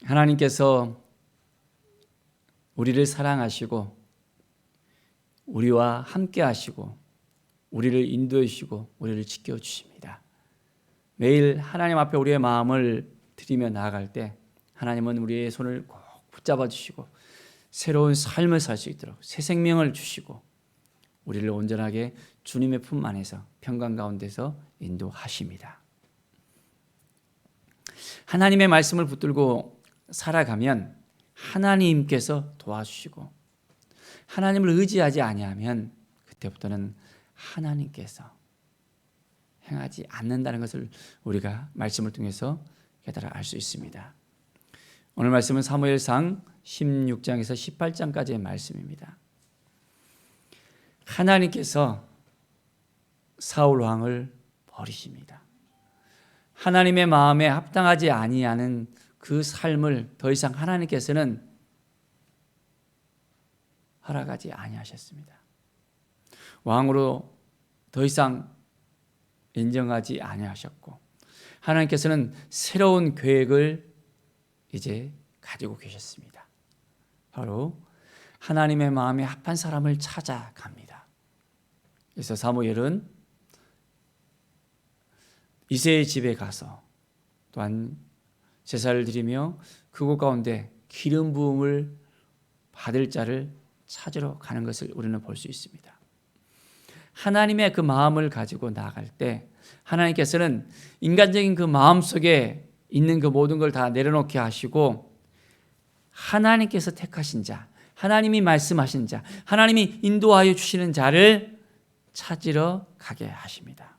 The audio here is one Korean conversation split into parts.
하나님께서 우리를 사랑하시고 우리와 함께 하시고 우리를 인도해 주시고 우리를 지켜주십니다. 매일 하나님 앞에 우리의 마음을 드리며 나아갈 때 하나님은 우리의 손을 꼭 붙잡아 주시고 새로운 삶을 살 수 있도록 새 생명을 주시고 우리를 온전하게 주님의 품 안에서 평강 가운데서 인도하십니다. 하나님의 말씀을 붙들고 살아가면 하나님께서 도와주시고 하나님을 의지하지 아니하면 그때부터는 하나님께서 행하지 않는다는 것을 우리가 말씀을 통해서 깨달아 알 수 있습니다. 오늘 말씀은 사무엘상 16장에서 18장까지의 말씀입니다. 하나님께서 사울 왕을 버리십니다. 하나님의 마음에 합당하지 아니하는 그 삶을 더 이상 하나님께서는 허락하지 아니하셨습니다. 왕으로 더 이상 인정하지 아니하셨고 하나님께서는 새로운 계획을 이제 가지고 계셨습니다. 바로 하나님의 마음에 합한 사람을 찾아갑니다. 그래서 사무엘은 이새의 집에 가서 또한 제사를 드리며 그곳 가운데 기름 부음을 받을 자를 찾으러 가는 것을 우리는 볼 수 있습니다. 하나님의 그 마음을 가지고 나아갈 때 하나님께서는 인간적인 그 마음 속에 있는 그 모든 걸 다 내려놓게 하시고 하나님께서 택하신 자, 하나님이 말씀하신 자, 하나님이 인도하여 주시는 자를 찾으러 가게 하십니다.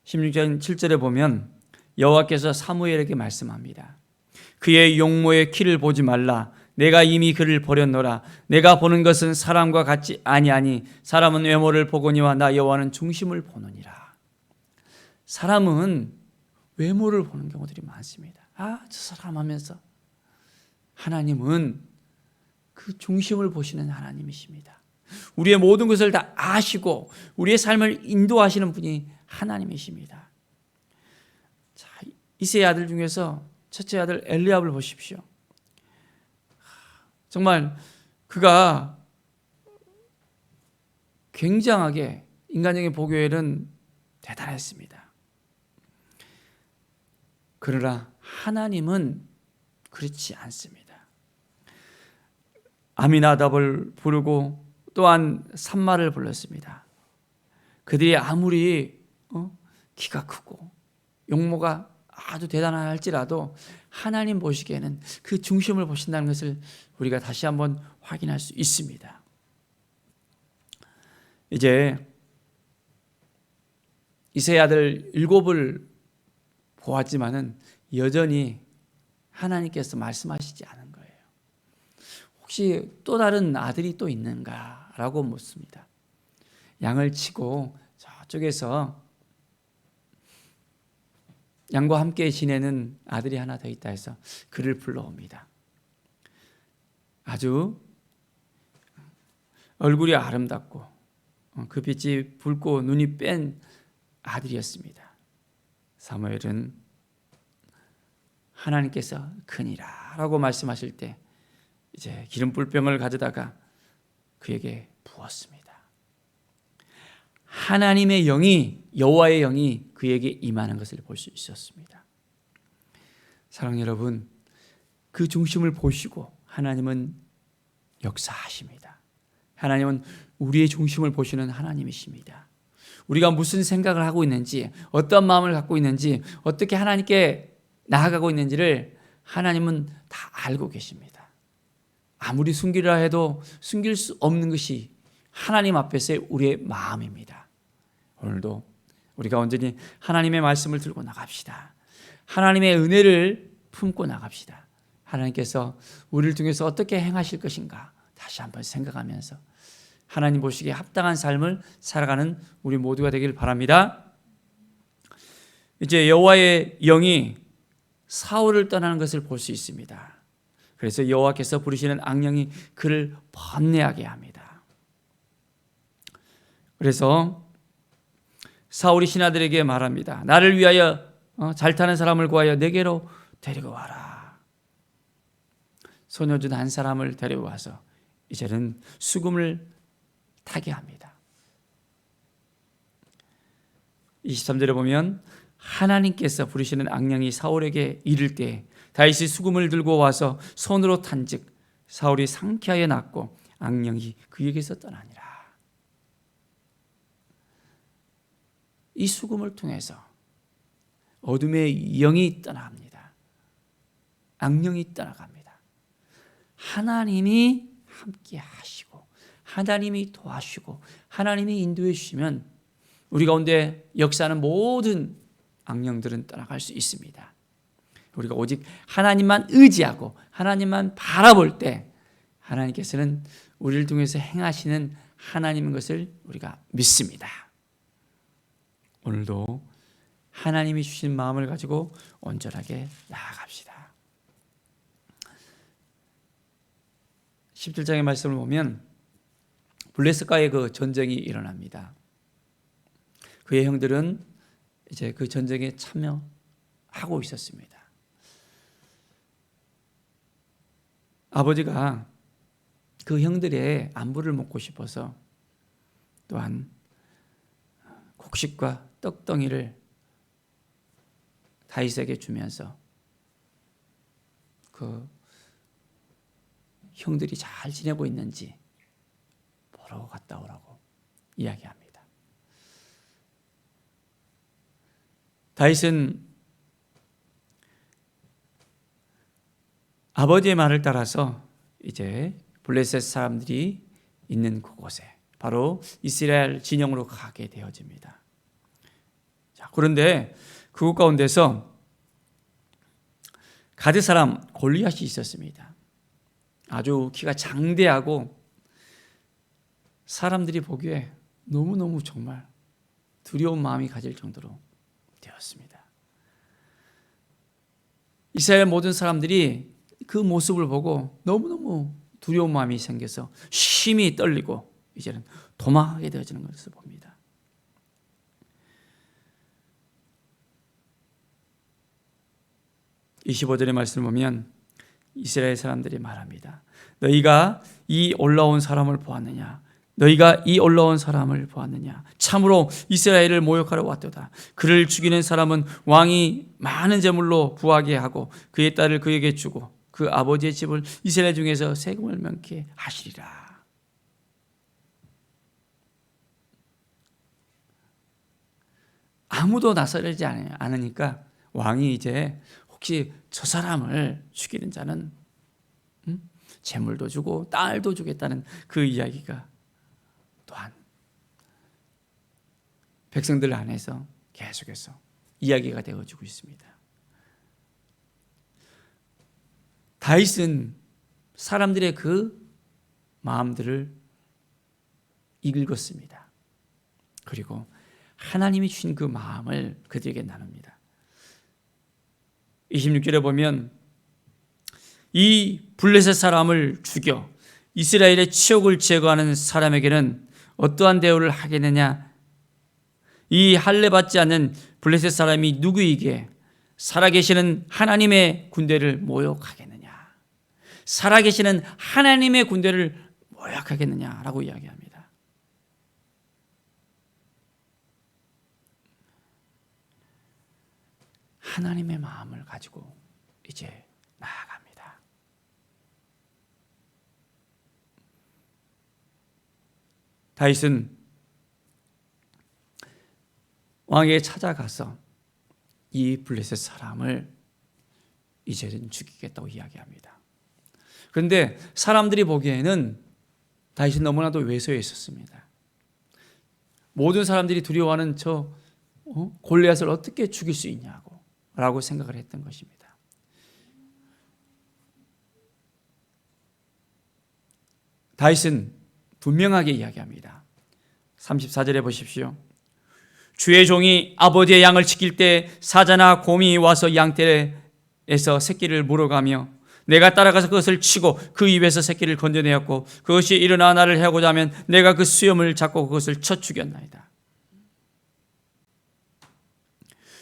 16장 7절에 보면 여호와께서 사무엘에게 말씀합니다. 그의 용모의 키를 보지 말라. 내가 이미 그를 버렸노라. 내가 보는 것은 사람과 같지 아니하니 사람은 외모를 보거니와 나 여호와는 중심을 보느니라. 사람은 외모를 보는 경우들이 많습니다. 아, 저 사람 하면서 하나님은 그 중심을 보시는 하나님이십니다. 우리의 모든 것을 다 아시고 우리의 삶을 인도하시는 분이 하나님이십니다. 자, 이새의 아들 중에서 첫째 아들 엘리압을 보십시오. 정말 그가 굉장하게 인간적인 보기에는 대단했습니다. 그러나 하나님은 그렇지 않습니다. 아미나답을 부르고 또한 삼마를 불렀습니다. 그들이 아무리 키가 크고 용모가 아주 대단하다 할지라도 하나님 보시기에는 그 중심을 보신다는 것을 우리가 다시 한번 확인할 수 있습니다. 이제 이새의 아들 7을 보았지만은 여전히 하나님께서 말씀하시지 않은 거예요. 혹시 또 다른 아들이 또 있는가라고 묻습니다. 양을 치고 저쪽에서 양과 함께 지내는 아들이 하나 더 있다 해서 그를 불러옵니다. 아주 얼굴이 아름답고 그 빛이 붉고 눈이 뺀 아들이었습니다. 사무엘은 하나님께서 크니라 라고 말씀하실 때 이제 기름 뿔병을 가져다가 그에게 부었습니다. 하나님의 영이, 여호와의 영이 그에게 임하는 것을 볼 수 있었습니다. 사랑하는 여러분, 그 중심을 보시고 하나님은 역사하십니다. 하나님은 우리의 중심을 보시는 하나님이십니다. 우리가 무슨 생각을 하고 있는지, 어떤 마음을 갖고 있는지, 어떻게 하나님께 나아가고 있는지를 하나님은 다 알고 계십니다. 아무리 숨기려 해도 숨길 수 없는 것이 하나님 앞에서의 우리의 마음입니다. 오늘도 우리가 온전히 하나님의 말씀을 들고 나갑시다. 하나님의 은혜를 품고 나갑시다. 하나님께서 우리를 통해서 어떻게 행하실 것인가 다시 한번 생각하면서 하나님 보시기에 합당한 삶을 살아가는 우리 모두가 되길 바랍니다. 이제 여호와의 영이 사울을 떠나는 것을 볼 수 있습니다. 그래서 여호와께서 부르시는 악령이 그를 번뇌하게 합니다. 그래서 사울이 신하들에게 말합니다. 나를 위하여 잘 타는 사람을 구하여 내게로 데리고 와라. 소녀중 한 사람을 데려와서 이제는 수금을 타게 합니다. 23절에 보면 하나님께서 부르시는 악령이 사울에게 이를 때 다윗이 수금을 들고 와서 손으로 탄즉 사울이 상쾌하여 낫고 악령이 그에게서 떠나니라. 이 수금을 통해서 어둠의 영이 떠나갑니다. 악령이 떠나갑니다. 하나님이 함께 하시고 하나님이 도와주시고 하나님이 인도해 주시면 우리 가운데 역사하는 모든 악령들은 떠나갈 수 있습니다. 우리가 오직 하나님만 의지하고 하나님만 바라볼 때 하나님께서는 우리를 통해서 행하시는 하나님인 것을 우리가 믿습니다. 오늘도 하나님이 주신 마음을 가지고 온전하게 나아갑시다. 17장의 말씀을 보면 블레셋과의 그 전쟁이 일어납니다. 그의 형들은 이제 그 전쟁에 참여하고 있었습니다. 아버지가 그 형들의 안부를 묻고 싶어서 또한 곡식과 떡덩이를 다윗에게 주면서 그 형들이 잘 지내고 있는지 보러 갔다 오라고 이야기합니다. 다윗은 아버지의 말을 따라서 이제 블레셋 사람들이 있는 그곳에 바로 이스라엘 진영으로 가게 되어집니다. 자, 그런데 그곳 가운데서 가드 사람 골리앗이 있었습니다. 아주 키가 장대하고 사람들이 보기에 너무너무 정말 두려운 마음이 가질 정도로 되었습니다. 이스라엘 모든 사람들이 그 모습을 보고 너무너무 두려운 마음이 생겨서 심히 떨리고 이제는 도망하게 되어지는 것을 봅니다. (25절의) 말씀을 보면 이스라엘 사람들이 말합니다. 너희가 이 올라온 사람을 보았느냐? 너희가 이 올라온 사람을 보았느냐? 참으로 이스라엘을 모욕하러 왔도다. 그를 죽이는 사람은 왕이 많은 재물로 부하게 하고 그의 딸을 그에게 주고 그 아버지의 집을 이스라엘 중에서 세금을 면케 하시리라. 아무도 나서지 않으니까 왕이 이제 혹시 저 사람을 죽이는 자는 재물도 주고 딸도 주겠다는 그 이야기가 또한 백성들 안에서 계속해서 이야기가 되어지고 있습니다. 다윗은 사람들의 그 마음들을 읽었습니다. 그리고 하나님이 주신 그 마음을 그들에게 나눕니다. 26절에 보면 이 블레셋 사람을 죽여 이스라엘의 치욕을 제거하는 사람에게는 어떠한 대우를 하겠느냐? 이 할례 받지 않는 블레셋 사람이 누구에게 살아계시는 하나님의 군대를 모욕하겠느냐? 살아계시는 하나님의 군대를 모욕하겠느냐라고 이야기합니다. 하나님의 마음을 가지고 이제 나아갑니다. 다윗은 왕에게 찾아가서 이 블레셋 사람을 이제는 죽이겠다고 이야기합니다. 그런데 사람들이 보기에는 다윗은 너무나도 왜소해 있었습니다. 모든 사람들이 두려워하는 저 골리앗을 어떻게 죽일 수 있냐고 라고 생각을 했던 것입니다. 다윗은 분명하게 이야기합니다. 34절에 보십시오. 주의 종이 아버지의 양을 지킬 때 사자나 곰이 와서 양떼에서 새끼를 물어가며 내가 따라가서 그것을 치고 그 입에서 새끼를 건져내었고 그것이 일어나 나를 해하고자 하면 내가 그 수염을 잡고 그것을 쳐 죽였나이다.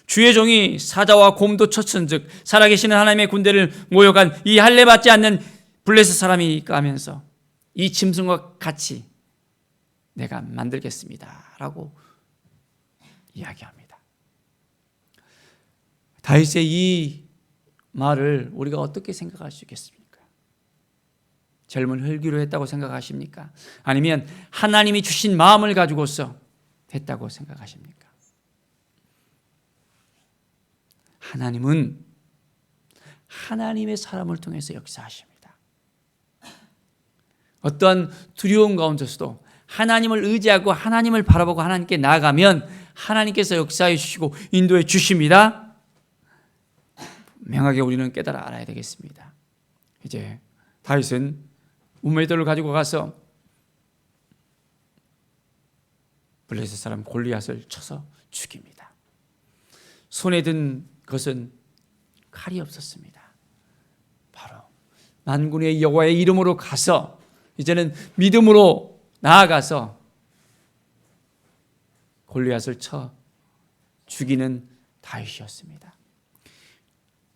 주의 종이 사자와 곰도 쳤은즉 살아계시는 하나님의 군대를 모여간 이 할례 받지 않는 블레셋 사람이니까 하면서 이 짐승과 같이 내가 만들겠습니다 라고 이야기합니다. 다윗의 이 말을 우리가 어떻게 생각할 수 있겠습니까? 젊은 혈기로 했다고 생각하십니까? 아니면 하나님이 주신 마음을 가지고서 했다고 생각하십니까? 하나님은 하나님의 사람을 통해서 역사하십니다. 어떠한 두려움 가운데서도 하나님을 의지하고 하나님을 바라보고 하나님께 나아가면 하나님께서 역사해 주시고 인도해 주십니다. 명하게 우리는 깨달아 알아야 되겠습니다. 이제 다윗은 우매돌을 가지고 가서 블레셋 사람 골리앗을 쳐서 죽입니다. 손에 든 것은 칼이 없었습니다. 바로 만군의 여호와의 이름으로 가서 이제는 믿음으로 나아가서 골리앗을 쳐 죽이는 다윗이었습니다.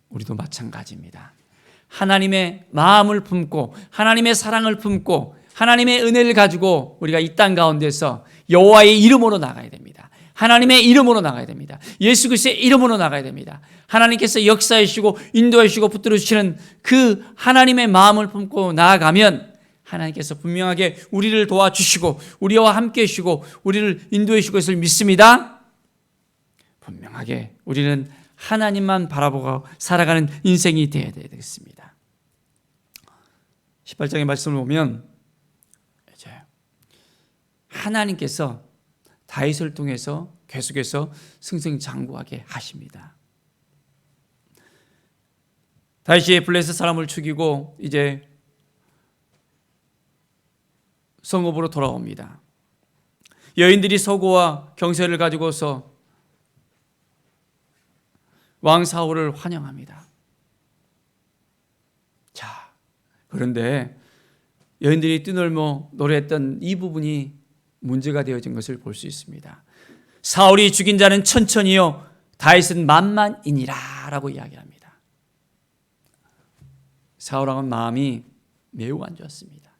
우리도 마찬가지입니다. 하나님의 마음을 품고 하나님의 사랑을 품고 하나님의 은혜를 가지고 우리가 이 땅 가운데서 여호와의 이름으로 나가야 됩니다. 하나님의 이름으로 나가야 됩니다. 예수 그리스도의 이름으로 나가야 됩니다. 하나님께서 역사해 주시고 인도해 주시고 붙들어 주시는 그 하나님의 마음을 품고 나아가면 하나님께서 분명하게 우리를 도와주시고 우리와 함께 해주시고 우리를 인도해 주실 것을 믿습니다. 분명하게 우리는 하나님만 바라보고 살아가는 인생이 되어야 되겠습니다. 18장의 말씀을 보면 이제 하나님께서 다윗을 통해서 계속해서 승승장구하게 하십니다. 다윗이 블레셋 사람을 죽이고 이제 성읍으로 돌아옵니다. 여인들이 서고와 경세를 가지고서 왕 사울을 환영합니다. 자, 그런데 여인들이 뛰놀며 노래했던 이 부분이 문제가 되어진 것을 볼 수 있습니다. 사울이 죽인 자는 천천히요 다윗은 만만이니라 라고 이야기합니다. 사울왕은 마음이 매우 안 좋았습니다.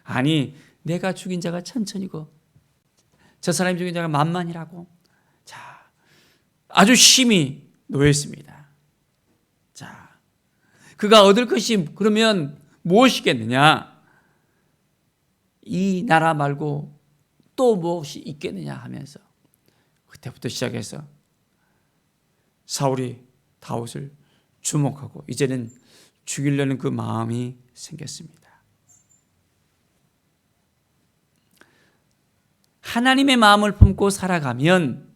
아니, 내가 죽인 자가 천천히고 저 사람이 죽인 자가 만만이라고. 자, 아주 심히 노했습니다. 자, 그가 얻을 것이 그러면 무엇이겠느냐? 이 나라 말고 또 무엇이 있겠느냐 하면서 그때부터 시작해서 사울이 다윗을 주목하고 이제는 죽이려는 그 마음이 생겼습니다. 하나님의 마음을 품고 살아가면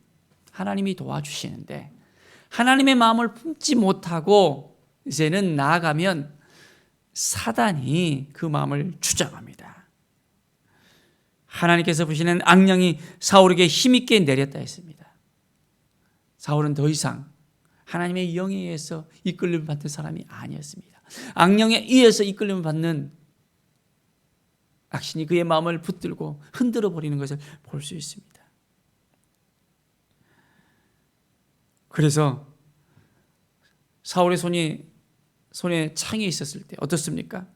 하나님이 도와주시는데 하나님의 마음을 품지 못하고 이제는 나아가면 사단이 그 마음을 주장합니다. 하나님께서 부시는 악령이 사울에게 힘있게 내렸다 했습니다. 사울은 더 이상 하나님의 영에 의해서 이끌림을 받는 사람이 아니었습니다. 악령에 의해서 이끌림을 받는 악신이 그의 마음을 붙들고 흔들어 버리는 것을 볼 수 있습니다. 그래서 사울의 손에 창이 있었을 때 어떻습니까?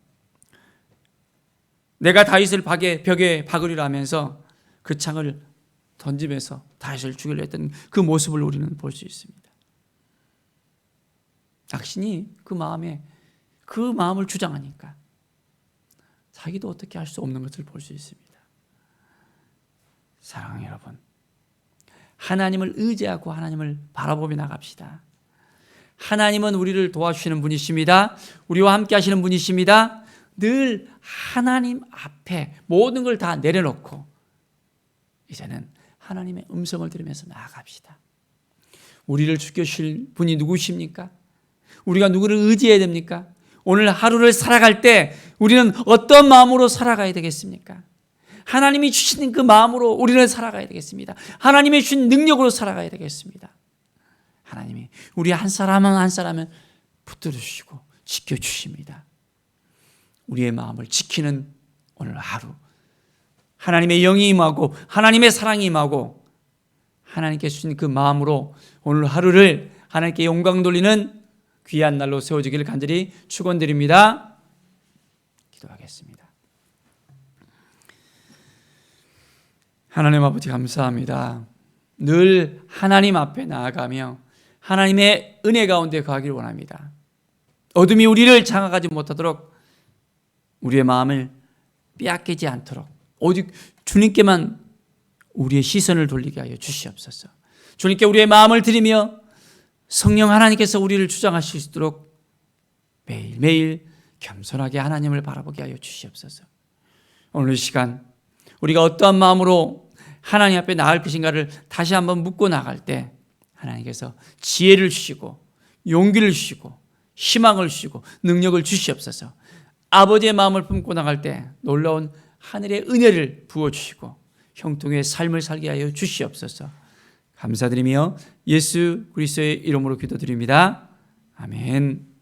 내가 다윗을 벽에 박으리라 하면서 그 창을 던지면서 다윗을 죽이려 했던 그 모습을 우리는 볼 수 있습니다. 악신이 그 마음을 주장하니까 자기도 어떻게 할 수 없는 것을 볼 수 있습니다. 사랑하는 여러분, 하나님을 의지하고 하나님을 바라보며 나갑시다. 하나님은 우리를 도와주시는 분이십니다. 우리와 함께 하시는 분이십니다. 늘 하나님 앞에 모든 걸 다 내려놓고 이제는 하나님의 음성을 들으면서 나아갑시다. 우리를 지켜주실 분이 누구십니까? 우리가 누구를 의지해야 됩니까? 오늘 하루를 살아갈 때 우리는 어떤 마음으로 살아가야 되겠습니까? 하나님이 주시는 그 마음으로 우리는 살아가야 되겠습니다. 하나님이 주신 능력으로 살아가야 되겠습니다. 하나님이 우리 한 사람 한 사람을 붙들어 주시고 지켜주십니다. 우리의 마음을 지키는 오늘 하루, 하나님의 영이 임하고 하나님의 사랑이 임하고 하나님께 주신 그 마음으로 오늘 하루를 하나님께 영광 돌리는 귀한 날로 세워지기를 간절히 축원드립니다. 기도하겠습니다. 하나님 아버지 감사합니다. 늘 하나님 앞에 나아가며 하나님의 은혜 가운데 가기를 원합니다. 어둠이 우리를 장악하지 못하도록 우리의 마음을 빼앗기지 않도록 오직 주님께만 우리의 시선을 돌리게 하여 주시옵소서. 주님께 우리의 마음을 드리며 성령 하나님께서 우리를 주장하실 수 있도록 매일매일 겸손하게 하나님을 바라보게 하여 주시옵소서. 오늘 이 시간 우리가 어떠한 마음으로 하나님 앞에 나갈 것인가를 다시 한번 묻고 나갈 때 하나님께서 지혜를 주시고 용기를 주시고 희망을 주시고 능력을 주시옵소서. 아버지의 마음을 품고 나갈 때 놀라운 하늘의 은혜를 부어주시고 형통의 삶을 살게 하여 주시옵소서. 감사드리며 예수 그리스도의 이름으로 기도드립니다. 아멘.